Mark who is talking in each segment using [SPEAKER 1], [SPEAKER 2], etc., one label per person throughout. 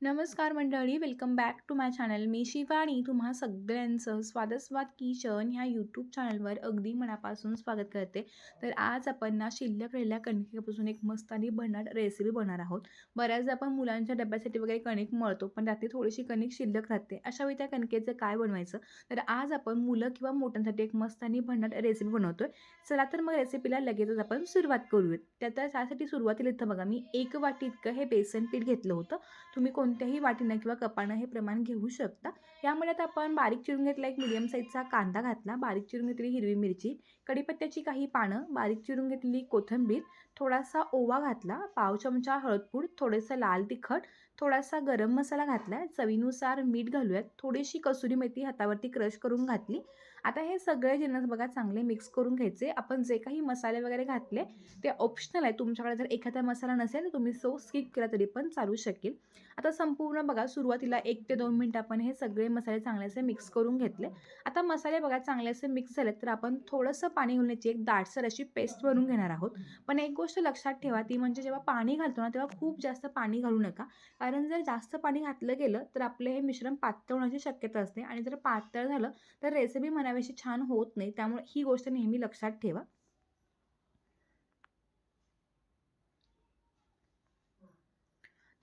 [SPEAKER 1] नमस्कार मंडळी, welcome back to my channel. मी शिवानी तुम्हा सगळ्यांचं स्वादस्वाद किचन ह्या यूट्यूब चॅनलवर अगदी मनापासून स्वागत करते. तर आज आपण ना शिल्लक राहिलेल्या कणकेपासून एक मस्त आणि भन्नाट रेसिपी बनवणार आहोत. बऱ्याचदा आपण मुलांच्या डब्यासाठी वगैरे कणिक मळतो, पण त्यातली थोडीशी कणिक शिल्लक राहते. अशावेळी त्या कणकेचं काय बनवायचं? तर आज आपण मुलं किंवा मोठ्यांसाठी एक मस्त आणि भन्नाट रेसिपी बनवतोय. चला तर मग रेसिपीला लगेचच आपण सुरुवात करूयात. त्यासाठी सुरुवातीला इथं बघा मी 1 वाटी इतकं हे बेसन पीठ घेतलं होतं. तुम्ही कोणत्याही वाटीनं किंवा कपानं हे प्रमाण घेऊ शकता. यामध्ये आता आपण बारीक चिरून घेतला एक मीडियम साईजचा कांदा घातला, बारीक चिरून घेतलेली हिरवी मिरची, कढीपत्त्याची काही पानं, बारीक चिरून घेतलेली कोथिंबीर, थोडासा ओवा घातला, पाव चमचा हळदपूड, थोडंसं लाल तिखट, थोडासा गरम मसाला घातला, चवीनुसार मीठ घालूयात, थोडीशी कसुरी मेथी हातावरती क्रश करून घातली. आता हे सगळे जिन्नस बघा चांगले मिक्स करून घ्यायचे. आपण जे काही मसाले वगैरे घातले ते ऑप्शनल आहे. तुमच्याकडे जर एखादा मसाला नसेल तर तुम्ही स्किप केला तरी पण चालू शकेल. आता संपूर्ण बघा सुरुवातीला 1 ते 2 मिनिटं आपण हे सगळे मसाले चांगले असे मिक्स करून घेतले. आता मसाले बघा चांगले असे मिक्स झालेत तर आपण थोडंसं पाणी घालून याची एक दाटसर अशी पेस्ट बनवून घेणार आहोत. पण एक गोष्ट लक्षात ठेवा ती म्हणजे जेव्हा पाणी घालतो ना तेव्हा खूप जास्त पाणी घालू नका. कारण जर जास्त पाणी घातलं गेलं तर आपलं हे मिश्रण पातळ होण्याची शक्यता असते आणि जर पातळ झालं तर रेसिपी म्हणावीशी छान होत नाही. त्यामुळे ही गोष्ट नेहमी लक्षात ठेवा.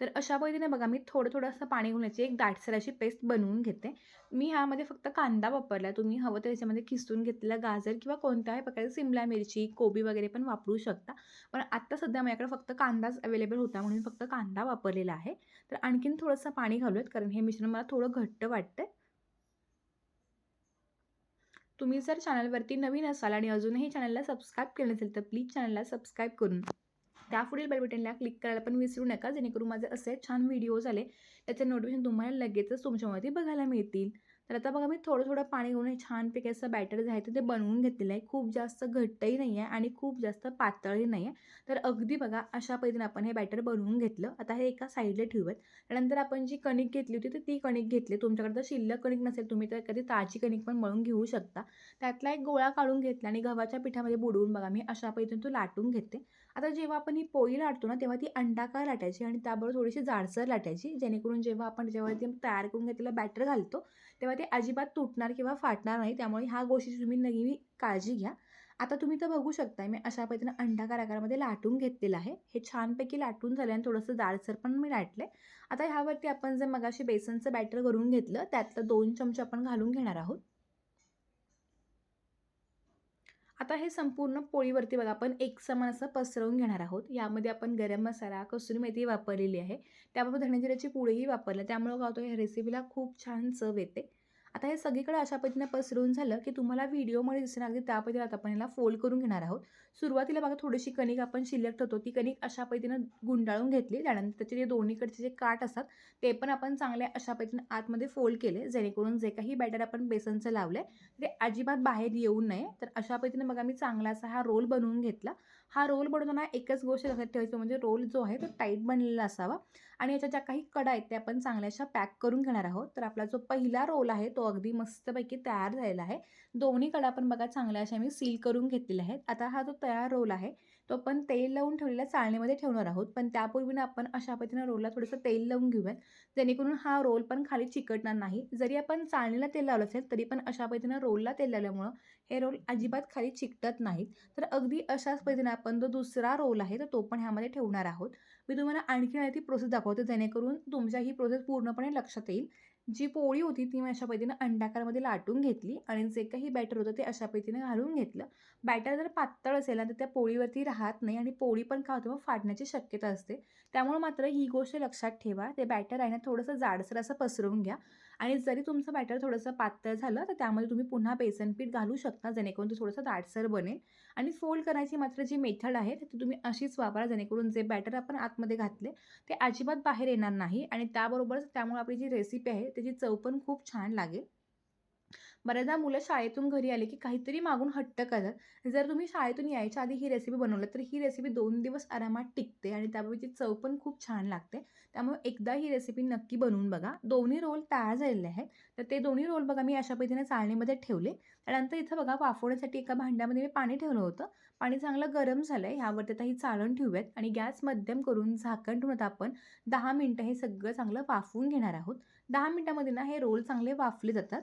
[SPEAKER 1] तर अशा पद्धतीने बघा मी थोडं असं पाणी घालून याची एक दाटसर अशी पेस्ट बनवून घेते. मी ह्यामध्ये फक्त कांदा वापरला. तुम्ही हवं तर याच्यामध्ये किसून घेतलेला गाजर किंवा कोणत्याही प्रकारची सिमला मिरची, कोबी वगैरे पण वापरू शकता. पण आत्ता सध्या माझ्याकडे फक्त कांदाच अवेलेबल होता म्हणून फक्त कांदा वापरलेला आहे. तर आणखीन थोडंसं पाणी घालूयात कारण हे मिश्रण मला थोडं घट्ट वाटतंय. तुम्ही जर चॅनलवरती नवीन असाल आणि अजूनही चॅनलला सबस्क्राईब केलं नसेल तर प्लीज चॅनलला सबस्क्राईब करून त्यापुढील बेल बटनला क्लिक करायला पण विसरू नका, जेणेकरून माझे असे छान व्हिडिओज आले त्याचे नोटिफिकेशन तुम्हाला लगेचच तुमच्यामध्ये बघायला मिळतील. तर आता बघा मी थोडं पाणी घेऊन हे छानपैकी असं बॅटर जे आहे ते बनवून घेतलेलं आहे. खूप जास्त घट्टही नाही आहे आणि खूप जास्त पातळही नाही आहे. तर अगदी बघा अशा पद्धतीने आपण हे बॅटर बनवून घेतलं. आता हे एका साईडला ठेवूयात. त्यानंतर आपण जी कणिक घेतली होती तर ती कणिक घेतली. तुमच्याकडे जर शिल्लक कणिक नसेल तुम्ही तर एखादी ताजी कणिक पण मळून घेऊ शकता. त्यातला एक गोळा काढून घेतला आणि गव्हाच्या पिठामध्ये बुडवून बघा मी अशा पद्धतीने तो लाटून घेते. आता जेव्हा आपण ही पोळी लाटतो ना, तेव्हा ती अंडाकार लाटायची आणि त्याबरोबर थोडीशी जाडसर लाटायची, जेणेकरून जेव्हा ती तयार करून घेतलेलं बॅटर घालतो, तेव्हा ते अजिबात तुटणार किंवा फाटणार नाही. त्यामुळे ह्या गोष्टीची तुम्ही नेहमी काळजी घ्या. आता तुम्ही तर बघू शकताय मी अशा पद्धतीने अंडाकार आकारामध्ये लाटून घेतलेलं आहे. हे छानपैकी लाटून झालं आणि थोडंसं जाडसर पण मी लाटलंय. आता ह्यावरती आपण जे मगाशी बेसनचं बॅटर करून घेतलं, त्यातलं 2 चमचे आपण घालून घेणार आहोत. आता हे संपूर्ण पोळीवरती बघा आपण एकसमान असं पसरवून घेणार आहोत. यामध्ये आपण गरम मसाला, कसुरी मेथी वापरलेली आहे. त्याबरोबर धणे जिऱ्याची पूडही वापरली. त्यामुळं काय होतं ह्या रेसिपीला खूप छान चव येते. आता हे सगळीकडे अशा पद्धतीने पसरवून झालं, की तुम्हाला व्हिडिओमध्ये दिसणार अगदी त्या पद्धतीने आता आपण ह्याला फोल्ड करून घेणार आहोत. सुरुवातीला बघा थोडीशी कणिक आपण शिल्लक ठेवतो. ती कणिक अशा पद्धतीनं गुंडाळून घेतली. त्यानंतर त्याचे जे दोन्हीकडचे जे काठ असतात, ते पण आपण चांगले अशा पद्धतीने आतमध्ये फोल्ड केले. जेणेकरून जे काही बॅटर आपण बेसनचं लावलंय, ते अजिबात बाहेर येऊ नये. तर अशा पद्धतीने बघा मी चांगला असा हा रोल बनवून घेतला. हा रोल बनवताना एकच गोष्ट लक्षात ठेवायची म्हणजे रोल जो आहे तो टाईट बनलेला असावा आणि याच्या ज्या काही कडा आहेत त्या आपण चांगल्या अशा पॅक करून घेणार आहोत. तर आपला जो पहिला रोल आहे तो अगदी मस्तपैकी तयार झालेला आहे. दोन्ही कडा पण बघा चांगल्या अशा मी सील करून घेतलेल्या आहेत. आता हा जो तयार रोल आहे तो आपण तेल लावून ठेवलेल्या चाळणीमध्ये ठेवणार आहोत. पण त्यापूर्वी आपण अशा पद्धतीने रोलला थोडंसं तेल लावून घेऊयात. जेणेकरून हा रोल पण खाली चिकटणार नाही. जरी आपण चाळणीला तेल लावलं असेल तरी पण अशा पद्धतीने रोलला तेल लावल्यामुळं हे रोल अजिबात खाली चिकटत नाहीत. तर अगदी अशाच पद्धतीने आपण जो दुसरा रोल आहे तर तो पण ह्यामध्ये ठेवणार आहोत. मी तुम्हाला आणखीन ती प्रोसेस दाखवते जेणेकरून तुमच्या ही प्रोसेस पूर्णपणे लक्षात येईल. जी पोळी होती ती मी अशा पद्धतीने अंडाकारामध्ये लाटून घेतली आणि जे काही बॅटर होतं ते अशा पद्धतीने घालून घेतलं. बॅटर जर पातळ असेल ना तर त्या पोळीवरती राहत नाही आणि पोळी पण काय होतं मग फाटण्याची शक्यता असते. त्यामुळे मात्र ही गोष्ट लक्षात ठेवा. ते बॅटर आहे ना थोडंसं जाडसर असं पसरवून घ्या आणि जरी तुमचं बॅटर थोडंसं पातळ झालं तर त्यामध्ये तुम्ही पुन्हा बेसन पीठ घालू शकता जेणेकरून ते थोडंसं दाटसर बनेल. आणि फोल्ड करायची मात्र जी मेथड आहे ती तुम्ही अशीच वापरा जेणेकरून जे बॅटर आपण आतमध्ये घातले ते अजिबात बाहेर येणार नाही आणि त्याबरोबरच त्यामुळे आपली जी रेसिपी आहे त्याची चव पण खूप छान लागेल. बऱ्याचदा मुलं शाळेतून घरी आले की काहीतरी मागून हट्ट करतात. जर तुम्ही शाळेतून यायच्या आधी ही रेसिपी बनवलं, तर ही रेसिपी 2 दिवस आरामात टिकते आणि त्यामुळे चव पण खूप छान लागते. त्यामुळे एकदा ही रेसिपी नक्की बनवून बघा. दोन्ही रोल तयार झालेले आहेत. तर ते दोन्ही रोल बघा मी अशा पद्धतीने चाळणीमध्ये ठेवले. त्यानंतर इथं बघा वाफवण्यासाठी एका भांड्यामध्ये मी पाणी ठेवलं होतं. पाणी चांगलं गरम झालंय. ह्यावरती आता ही चाळण ठेवूयात आणि गॅस मध्यम करून झाकण ठेवून आता आपण 10 मिनिटं हे सगळं चांगलं वाफवून घेणार आहोत. 10 मिनिटामध्ये ना हे रोल चांगले वाफले जातात.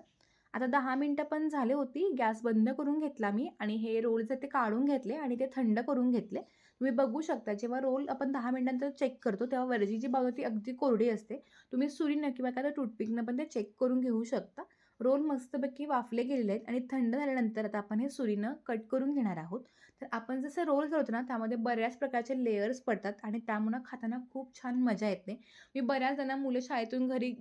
[SPEAKER 1] आता 10 मिनिटं पण झाले होती. गॅस बंद करून घेतला मी आणि हे रोल जे ते काढून घेतले आणि ते थंड करून घेतले. तुम्ही बघू शकता जेव्हा रोल आपण 10 मिनिटांनंतर चेक करतो, तेव्हा वरची जी बाजू ती अगदी कोरडी असते. तुम्ही सुरीनं किंवा एखाद्या टूथपिकनं पण ते चेक करून घेऊ शकता. रोल मस्तपैकी वाफले गेलेले आहेत आणि थंड झाल्यानंतर आता आपण हे सुरीनं कट करून घेणार आहोत. तर आपण जसं रोल करतो ना, त्यामध्ये बऱ्याच प्रकारचे लेयर्स पडतात आणि त्यामुळं खाताना खूप छान मजा येते. मी बऱ्याच जण मुलं शाळेतून घरी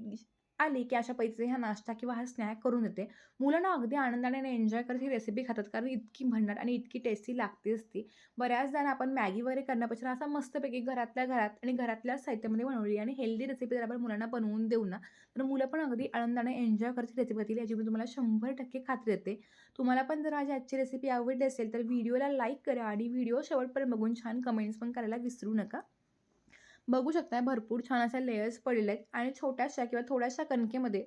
[SPEAKER 1] आली, की अशा पद्धतीचे हा नाश्ता किंवा हा स्नॅक करून देते. मुलं ना अगदी आनंदाने आणि एन्जॉय करत ही रेसिपी खातात कारण इतकी भन्नाट आणि इतकी टेस्टी लागतेच ती. बऱ्याचदा ना आपण मॅगी वगैरे करण्यापेक्षा असा मस्तपैकी घरातल्या घरात आणि घरातल्या साहित्यामध्ये बनवली आणि हेल्दी रेसिपी जर आपण मुलांना बनवून देऊ ना, तर मुलं पण अगदी आनंदाने एन्जॉय करत ही रेसिपी खातील याची मी तुम्हाला 100% खात्री देते. तुम्हाला पण जर माझी आजची रेसिपी आवडली असेल, तर व्हिडिओला लाईक करा आणि व्हिडिओ शेवटपर्यंत बघून छान कमेंट्स पण करायला विसरू नका. बघू शकता भरपूर छान अशा लेयर्स पडलेले आहेत आणि छोट्याशा किंवा थोड्याशा कणकेमध्ये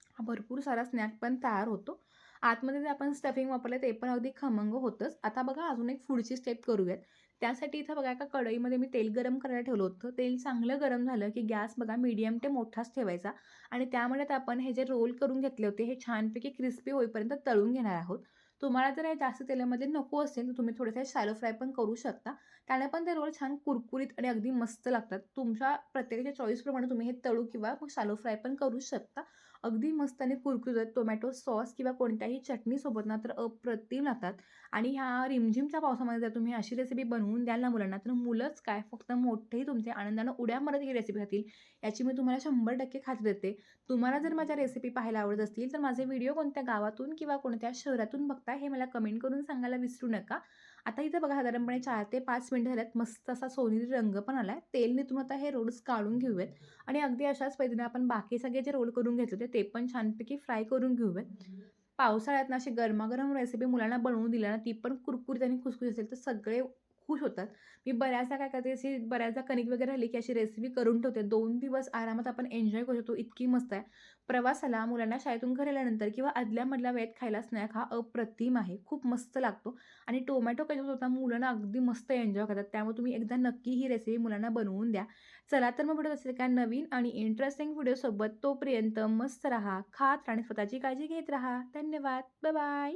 [SPEAKER 1] हा भरपूर सारा स्नॅक पण तयार होतो. आतमध्ये जे आपण स्टफिंग वापरलं ते पण अगदी खमंग होतंच. आता बघा अजून एक पुढची स्टेप करूयात. त्यासाठी इथं बघा एका कढईमध्ये मी तेल गरम करायला ठेवलं होतं. तेल चांगलं गरम झालं, की गॅस बघा मीडियम ते मोठाच ठेवायचा आणि त्यामध्ये आता आपण हे जे रोल करून घेतले होते, हे छानपैकी क्रिस्पी होईपर्यंत तळून घेणार आहोत. तुम्हाला जर हे जास्त तेलामध्ये नको असेल, तर तुम्ही थोडेसे शॅलो फ्राय पण करू शकता. त्याने पण ते रोल छान कुरकुरीत आणि अगदी मस्त लागतात. तुमच्या प्रत्येकाच्या चॉईसप्रमाणे तुम्ही हे तळू किंवा मग शॅलो फ्राय पण करू शकता. अगदी मस्त आणि कुरकुरीत टोमॅटो सॉस किंवा कोणत्याही चटणीसोबत ना तर अप्रतिम लागतात. आणि ह्या रिमझिमच्या पावसामध्ये जर तुम्ही अशी रेसिपी बनवून द्याल ना मुलांना, तर मुलंच काय फक्त मोठेही तुमचे आनंदानं उड्या मारत ही रेसिपी खातील, याची मी तुम्हाला 100% खात्री देते. तुम्हाला जर माझ्या रेसिपी पाहायला आवडत असतील, तर माझे व्हिडिओ कोणत्या गावातून किंवा कोणत्या शहरातून बघताय हे मला कमेंट करून सांगायला विसरू नका. आता इथं बघा साधारणपणे 4 ते 5 मिनिटं झाल्यात. मस्त असा सोनेरी रंग पण आलाय. तेल निथून आता हे रोल्स काढून घेऊयात आणि अगदी अशाच पद्धतीने आपण बाकी सगळे जे रोल करून घेतले होते, ते पण छानपैकी फ्राय करून घेऊयात. पावसाळ्यात ना अशी गरमागरम रेसिपी मुलांना बनवून दिली ना, ती पण कुरकुरीत आणि खुसखुशीत असेल, तर सगळे खुश होतात. मी बऱ्याचदा काय करते, अशी बऱ्याचदा कणिक वगैरे राहिली, की अशी रेसिपी करून ठेवते. 2 दिवस आरामात आपण एन्जॉय करू शकतो. इतकी मस्त आहे. प्रवासाला, मुलांना शाळेतून घरी आल्यानंतर किंवा आदल्या-मधल्या वेळेत खायला स्नॅक हा अप्रतिम आहे. खूप मस्त लागतो आणि टोमॅटो केचप होता मुलांना अगदी मस्त एन्जॉय करतात. त्यामुळे तुम्ही एकदा नक्की ही रेसिपी मुलांना बनवून द्या. चला तर मग भेटत असेल एका नवीन आणि इंटरेस्टिंग व्हिडिओसोबत. तोपर्यंत मस्त राहा, खात राहा आणि स्वतःची काळजी घेत राहा. धन्यवाद. Bye bye.